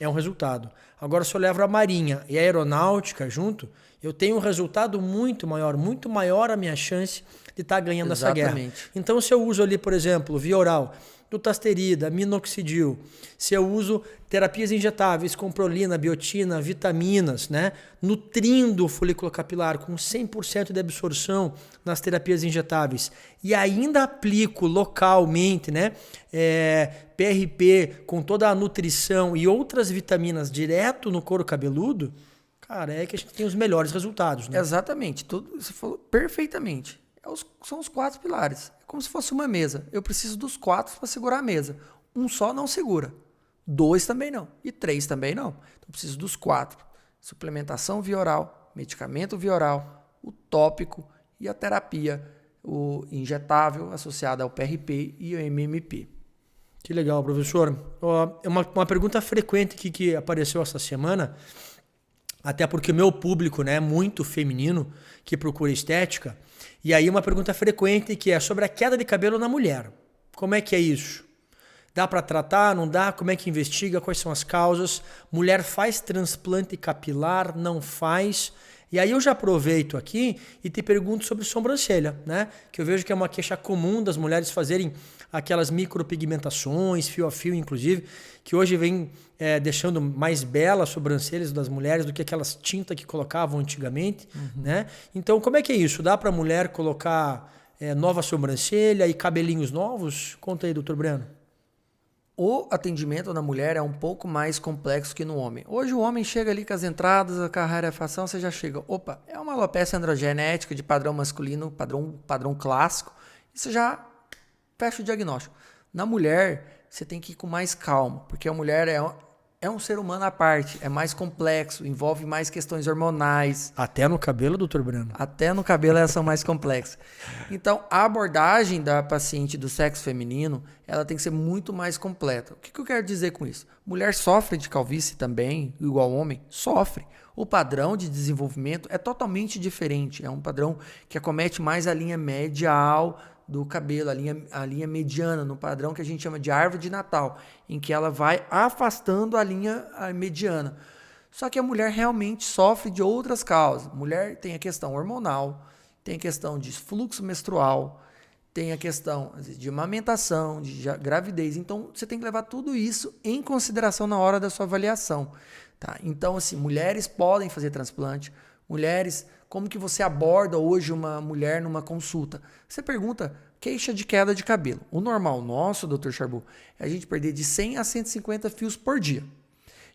é um resultado. Agora, se eu levo a marinha e a aeronáutica junto, eu tenho um resultado muito maior a minha chance de estar ganhando Exatamente. essa guerra. Então, se eu uso ali, por exemplo, via oral, dutasterida, minoxidil, se eu uso terapias injetáveis com prolina, biotina, vitaminas, né, nutrindo o folículo capilar com 100% de absorção nas terapias injetáveis e ainda aplico localmente, né, PRP com toda a nutrição e outras vitaminas direto no couro cabeludo, cara, é que a gente tem os melhores resultados, né? Exatamente, tudo você falou perfeitamente. São os 4 pilares. É como se fosse uma mesa. Eu preciso dos 4 para segurar a mesa. Um só não segura. 2 também não. E 3 também não. Então, eu preciso dos 4. Suplementação via oral, medicamento via oral, o tópico e a terapia, o injetável associado ao PRP e ao MMP. Que legal, professor. Uma pergunta frequente que apareceu essa semana, até porque o meu público, né, é muito feminino, que procura estética. E aí uma pergunta frequente que é sobre a queda de cabelo na mulher. Como é que é isso? Dá para tratar? Não dá? Como é que investiga? Quais são as causas? Mulher faz transplante capilar? Não faz? E aí eu já aproveito aqui e te pergunto sobre sobrancelha, né? Que eu vejo que é uma queixa comum das mulheres fazerem aquelas micropigmentações, fio a fio, inclusive, que hoje vem deixando mais belas as sobrancelhas das mulheres do que aquelas tintas que colocavam antigamente, né? Então, como é que é isso? Dá para a mulher colocar nova sobrancelha e cabelinhos novos? Conta aí, doutor Breno. O atendimento na mulher é um pouco mais complexo que no homem. Hoje o homem chega ali com as entradas, a rarefação, você já chega, opa, é uma alopecia androgenética de padrão masculino, padrão clássico, e você já fecha o diagnóstico. Na mulher, você tem que ir com mais calma, porque a mulher é um ser humano à parte, é mais complexo, envolve mais questões hormonais. Até no cabelo, doutor Breno? Até no cabelo elas são mais complexas. Então, a abordagem da paciente do sexo feminino, ela tem que ser muito mais completa. O que eu quero dizer com isso? Mulher sofre de calvície também, igual homem? Sofre. O padrão de desenvolvimento é totalmente diferente. É um padrão que acomete mais a linha medial do cabelo, a linha mediana, no padrão que a gente chama de árvore de Natal, em que ela vai afastando a linha mediana. Só que a mulher realmente sofre de outras causas. A mulher tem a questão hormonal, tem a questão de fluxo menstrual, tem a questão de amamentação, de gravidez. Então, você tem que levar tudo isso em consideração na hora da sua avaliação. Tá? Então, assim, mulheres podem fazer transplante, mulheres... Como que você aborda hoje uma mulher numa consulta? Você pergunta, queixa de queda de cabelo. O normal nosso, Dr. Charbu, é a gente perder de 100 a 150 fios por dia.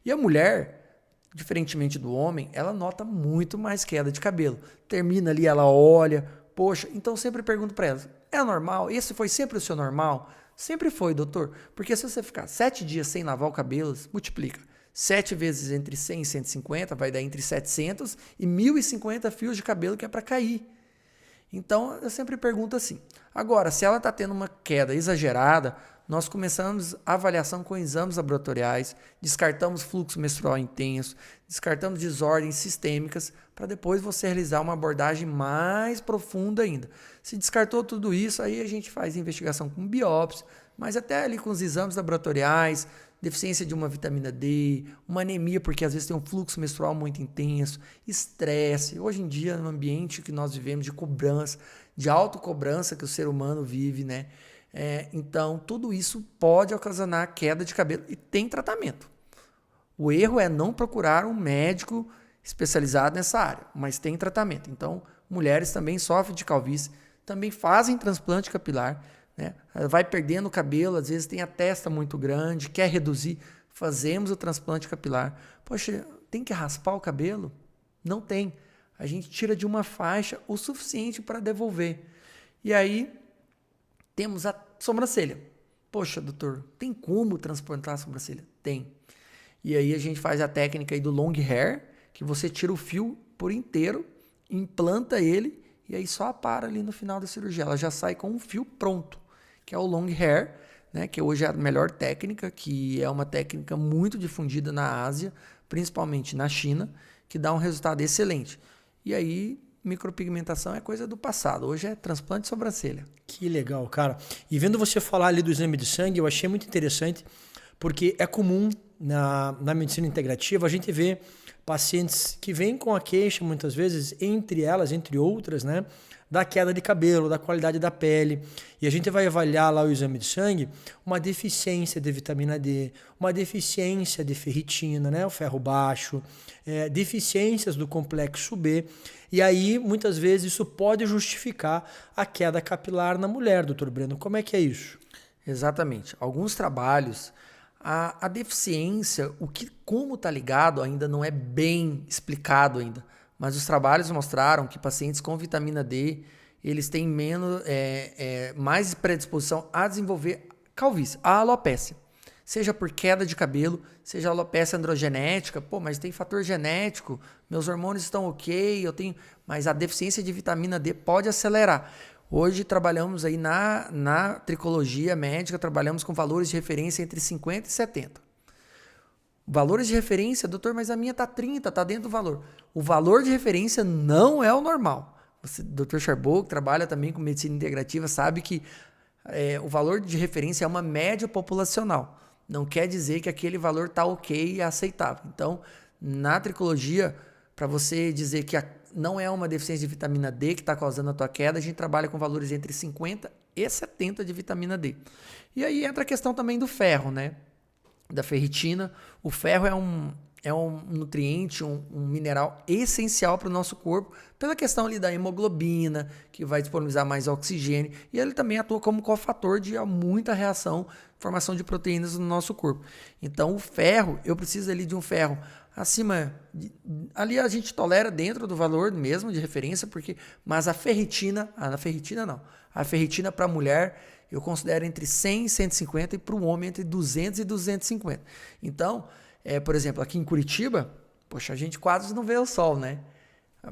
E a mulher, diferentemente do homem, ela nota muito mais queda de cabelo. Termina ali, ela olha, poxa, então sempre pergunto para ela, é normal? Esse foi sempre o seu normal? Sempre foi, doutor. Porque se você ficar 7 dias sem lavar o cabelo, multiplica. 7 vezes entre 100 e 150 vai dar entre 700 e 1.050 fios de cabelo que é para cair. Então, eu sempre pergunto assim. Agora, se ela está tendo uma queda exagerada, nós começamos a avaliação com exames laboratoriais, descartamos fluxo menstrual intenso, descartamos desordens sistêmicas, para depois você realizar uma abordagem mais profunda ainda. Se descartou tudo isso, aí a gente faz investigação com biópsia, mas até ali com os exames laboratoriais, deficiência de uma vitamina D, uma anemia, porque às vezes tem um fluxo menstrual muito intenso, estresse. Hoje em dia, no ambiente que nós vivemos de cobrança, de autocobrança que o ser humano vive, né? Então, tudo isso pode ocasionar queda de cabelo e tem tratamento. O erro é não procurar um médico especializado nessa área, mas tem tratamento. Então, mulheres também sofrem de calvície, também fazem transplante capilar, né? Vai perdendo o cabelo, às vezes tem a testa muito grande, quer reduzir, fazemos o transplante capilar. Poxa, tem que raspar o cabelo? Não tem. A gente tira de uma faixa o suficiente para devolver. E aí, temos a sobrancelha. Poxa, doutor, tem como transplantar a sobrancelha? Tem. E aí a gente faz a técnica aí do long hair, que você tira o fio por inteiro, implanta ele e aí só apara ali no final da cirurgia. Ela já sai com um fio pronto, que é o long hair, né, que hoje é a melhor técnica, que é uma técnica muito difundida na Ásia, principalmente na China, que dá um resultado excelente. E aí, micropigmentação é coisa do passado. Hoje é transplante de sobrancelha. Que legal, cara. E vendo você falar ali do exame de sangue, eu achei muito interessante, porque é comum na medicina integrativa a gente ver pacientes que vêm com a queixa, muitas vezes, entre outras, né, da queda de cabelo, da qualidade da pele. E a gente vai avaliar lá o exame de sangue uma deficiência de vitamina D, uma deficiência de ferritina, né, o ferro baixo, deficiências do complexo B. E aí, muitas vezes, isso pode justificar a queda capilar na mulher, doutor Breno. Como é que é isso? Exatamente. Alguns trabalhos, a deficiência, como está ligado ainda não é bem explicado ainda. Mas os trabalhos mostraram que pacientes com vitamina D, eles têm mais predisposição a desenvolver calvície, a alopécia. Seja por queda de cabelo, seja alopecia androgenética, mas tem fator genético, meus hormônios estão ok, mas a deficiência de vitamina D pode acelerar. Hoje trabalhamos aí na tricologia médica, trabalhamos com valores de referência entre 50 e 70. Valores de referência, doutor, mas a minha está 30, está dentro do valor. O valor de referência não é o normal. Dr. Charbot, que trabalha também com medicina integrativa, sabe que o valor de referência é uma média populacional. Não quer dizer que aquele valor está ok e aceitável. Então, na tricologia, para você dizer que não é uma deficiência de vitamina D que está causando a tua queda, a gente trabalha com valores entre 50 e 70 de vitamina D. E aí entra a questão também do ferro, né? Da ferritina. O ferro é um nutriente, um mineral essencial para o nosso corpo, pela questão ali da hemoglobina, que vai disponibilizar mais oxigênio, e ele também atua como cofator de muita reação, formação de proteínas no nosso corpo. Então, o ferro, eu preciso ali de um ferro acima, ali a gente tolera dentro do valor mesmo de referência, mas a ferritina para a mulher, eu considero entre 100 e 150 e para o homem entre 200 e 250. Então, por exemplo, aqui em Curitiba, poxa, a gente quase não vê o sol, né?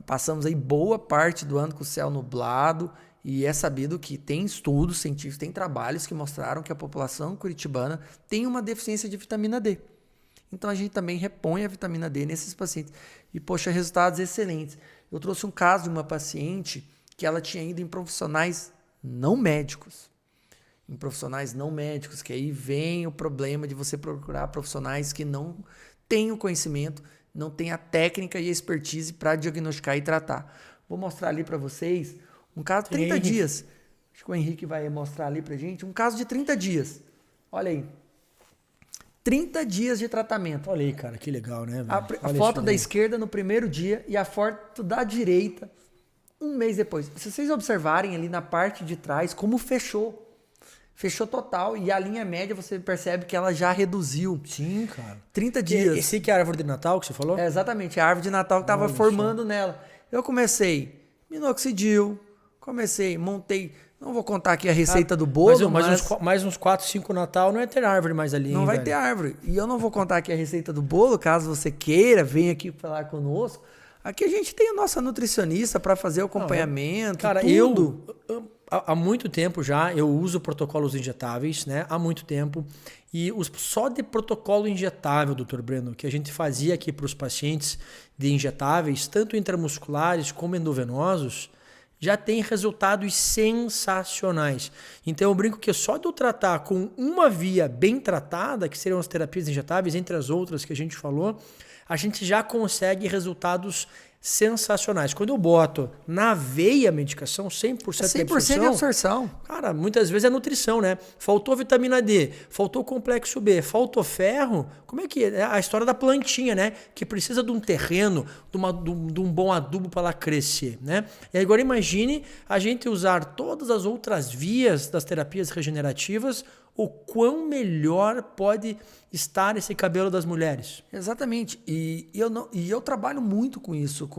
Passamos aí boa parte do ano com o céu nublado e é sabido que tem estudos científicos, tem trabalhos que mostraram que a população curitibana tem uma deficiência de vitamina D. Então, a gente também repõe a vitamina D nesses pacientes. E, poxa, resultados excelentes. Eu trouxe um caso de uma paciente que ela tinha ido em profissionais não médicos. Em profissionais não médicos, que aí vem o problema de você procurar profissionais que não têm o conhecimento, não têm a técnica e a expertise para diagnosticar e tratar. Vou mostrar ali para vocês um caso de 30 dias. Acho que o Henrique vai mostrar ali para gente. Um caso de 30 dias. Olha aí. 30 dias de tratamento. Olha aí, cara, que legal, né? A foto da esquerda no primeiro dia e a foto da direita um mês depois. Se vocês observarem ali na parte de trás como fechou. Fechou total e a linha média você percebe que ela já reduziu. Sim, cara. 30 dias. Esse que é a árvore de Natal que você falou? É, exatamente, a árvore de Natal que estava formando nela. Eu comecei minoxidil, montei... Não vou contar aqui a receita do bolo, mais uns 4, 5 Natal não vai ter árvore mais ali. Não vai ter árvore. E eu não vou contar aqui a receita do bolo, caso você queira, venha aqui falar conosco. Aqui a gente tem a nossa nutricionista para fazer o acompanhamento, cara, tudo. Há muito tempo já eu uso protocolos injetáveis, né? Há muito tempo. E só de protocolo injetável, doutor Breno, que a gente fazia aqui para os pacientes de injetáveis, tanto intramusculares como endovenosos, já tem resultados sensacionais. Então eu brinco que só de eu tratar com uma via bem tratada, que seriam as terapias injetáveis, entre as outras que a gente falou, a gente já consegue resultados sensacionais. Quando eu boto na veia a medicação, 100% de absorção. Cara, muitas vezes é nutrição, né? Faltou vitamina D, faltou complexo B, faltou ferro. Como é que é? A história da plantinha, né? Que precisa de um terreno, de um bom adubo para ela crescer, né? E agora imagine a gente usar todas as outras vias das terapias regenerativas, o quão melhor pode estar esse cabelo das mulheres. Exatamente. E eu trabalho muito com isso,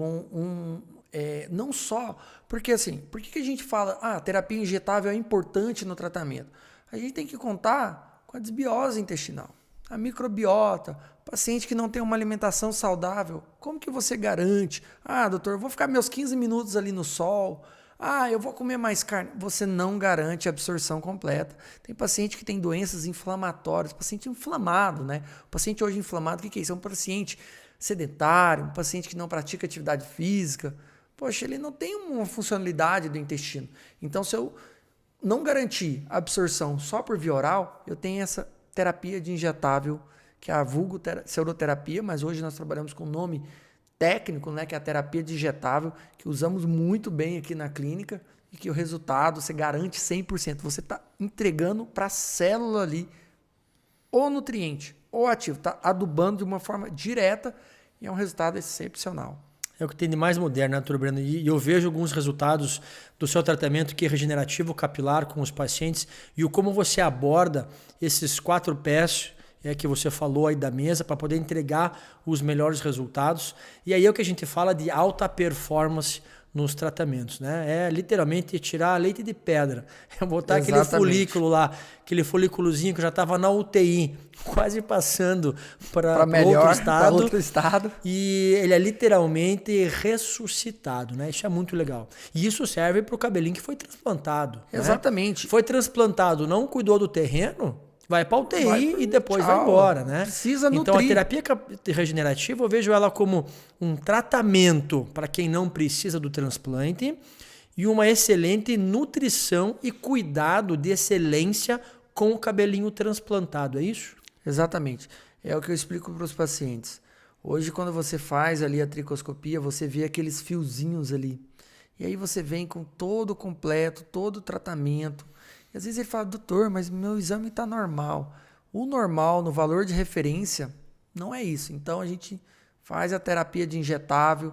não só... Porque assim, por que a gente fala a terapia injetável é importante no tratamento? A gente tem que contar com a desbiose intestinal, a microbiota, paciente que não tem uma alimentação saudável. Como que você garante? Doutor, eu vou ficar meus 15 minutos ali no sol... eu vou comer mais carne. Você não garante a absorção completa. Tem paciente que tem doenças inflamatórias, paciente inflamado, né? O paciente hoje inflamado, o que é isso? É um paciente sedentário, um paciente que não pratica atividade física. Poxa, ele não tem uma funcionalidade do intestino. Então, se eu não garantir a absorção só por via oral, eu tenho essa terapia de injetável, que é a vulgoseroterapia, mas hoje nós trabalhamos com o nome técnico, né, que é a terapia digetável, que usamos muito bem aqui na clínica e que o resultado você garante 100%. Você está entregando para a célula ali o nutriente, o ativo, está adubando de uma forma direta e é um resultado excepcional. É o que tem de mais moderno, né, doutor Breno? E eu vejo alguns resultados do seu tratamento que é regenerativo capilar com os pacientes e o como você aborda esses 4 pés que você falou aí da mesa para poder entregar os melhores resultados. E aí é o que a gente fala de alta performance nos tratamentos, né? É literalmente tirar leite de pedra. É botar aquele folículo lá, aquele folículozinho que já estava na UTI, quase passando para outro estado. E ele é literalmente ressuscitado, né? Isso é muito legal. E isso serve para o cabelinho que foi transplantado. Exatamente. Né? Foi transplantado, não cuidou do terreno, vai para UTI e depois vai embora, né? Precisa nutrir. Então a terapia regenerativa eu vejo ela como um tratamento para quem não precisa do transplante e uma excelente nutrição e cuidado de excelência com o cabelinho transplantado, é isso? Exatamente. É o que eu explico para os pacientes. Hoje, quando você faz ali a tricoscopia, você vê aqueles fiozinhos ali. E aí você vem com todo completo, todo o tratamento. E às vezes ele fala, doutor, mas meu exame está normal. O normal, no valor de referência, não é isso. Então a gente faz a terapia de injetável,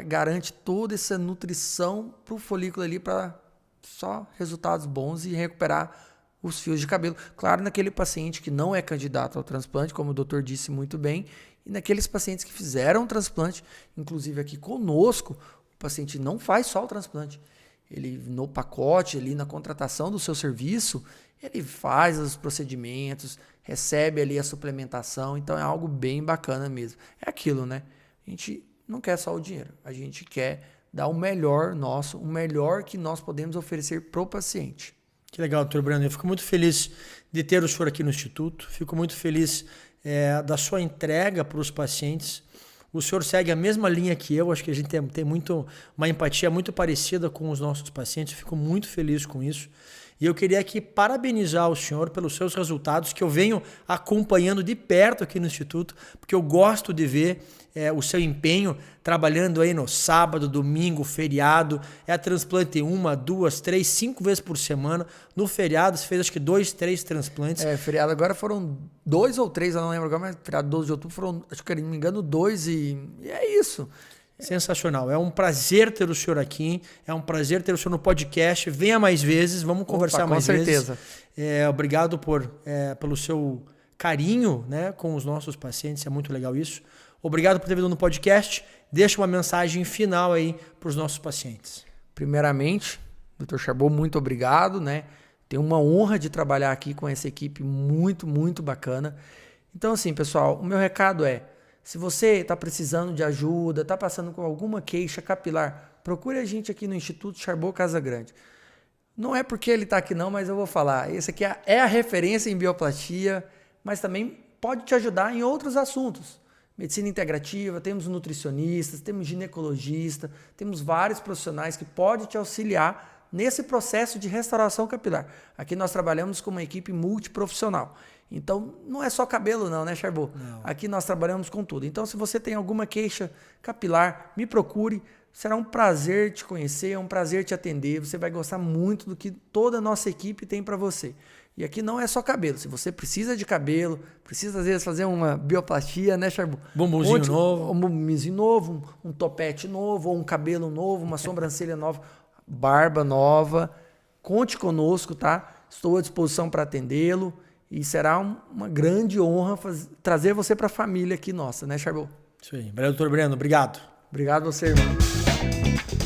garante toda essa nutrição para o folículo ali para só resultados bons e recuperar os fios de cabelo. Claro, naquele paciente que não é candidato ao transplante, como o doutor disse muito bem, e naqueles pacientes que fizeram o transplante, inclusive aqui conosco, o paciente não faz só o transplante. Ele, no pacote, ali na contratação do seu serviço, ele faz os procedimentos, recebe ali a suplementação, então é algo bem bacana mesmo. É aquilo, né? A gente não quer só o dinheiro, a gente quer dar o melhor nosso, o melhor que nós podemos oferecer para o paciente. Que legal, doutor Breno. Eu fico muito feliz de ter o senhor aqui no Instituto, fico muito feliz da sua entrega para os pacientes. O senhor segue a mesma linha que eu, acho que a gente tem uma empatia muito parecida com os nossos pacientes, eu fico muito feliz com isso. E eu queria aqui parabenizar o senhor pelos seus resultados, que eu venho acompanhando de perto aqui no Instituto, porque eu gosto de ver o seu empenho trabalhando aí no sábado, domingo, feriado. É a transplante 1, 2, 3, 5 vezes por semana. No feriado você fez acho que 2, 3 transplantes. Feriado agora foram 2 ou 3, eu não lembro agora, mas feriado 12 de outubro foram, acho que não me engano, 2 e é isso. Sensacional. É um prazer ter o senhor aqui. É um prazer ter o senhor no podcast. Venha mais vezes. Vamos conversar mais vezes. Com certeza. Obrigado pelo seu carinho, né, com os nossos pacientes. É muito legal isso. Obrigado por ter vindo no podcast. Deixa uma mensagem final aí para os nossos pacientes. Primeiramente, Dr. Charbot, muito obrigado, né? Tenho uma honra de trabalhar aqui com essa equipe muito, muito bacana. Então, assim, pessoal, o meu recado é: Se você está precisando de ajuda, está passando com alguma queixa capilar, procure a gente aqui no Instituto Charbot Casa Grande. Não é porque ele está aqui não, mas eu vou falar. Esse aqui é a referência em bioplastia, mas também pode te ajudar em outros assuntos. Medicina integrativa, temos nutricionistas, temos ginecologista, temos vários profissionais que podem te auxiliar nesse processo de restauração capilar. Aqui nós trabalhamos com uma equipe multiprofissional. Então, não é só cabelo não, né, Charbot? Não. Aqui nós trabalhamos com tudo. Então, se você tem alguma queixa capilar, me procure. Será um prazer te conhecer, é um prazer te atender. Você vai gostar muito do que toda a nossa equipe tem para você. E aqui não é só cabelo. Se você precisa de cabelo, precisa às vezes fazer uma bioplastia, né, Charbot? Bumbumzinho novo. Um bumbumzinho novo, um topete novo, ou um cabelo novo, uma sobrancelha nova, barba nova. Conte conosco, tá? Estou à disposição para atendê-lo. E será uma grande honra trazer você para a família aqui nossa, né, Charbot? Isso aí. Valeu, doutor Breno. Obrigado. Obrigado a você, irmão.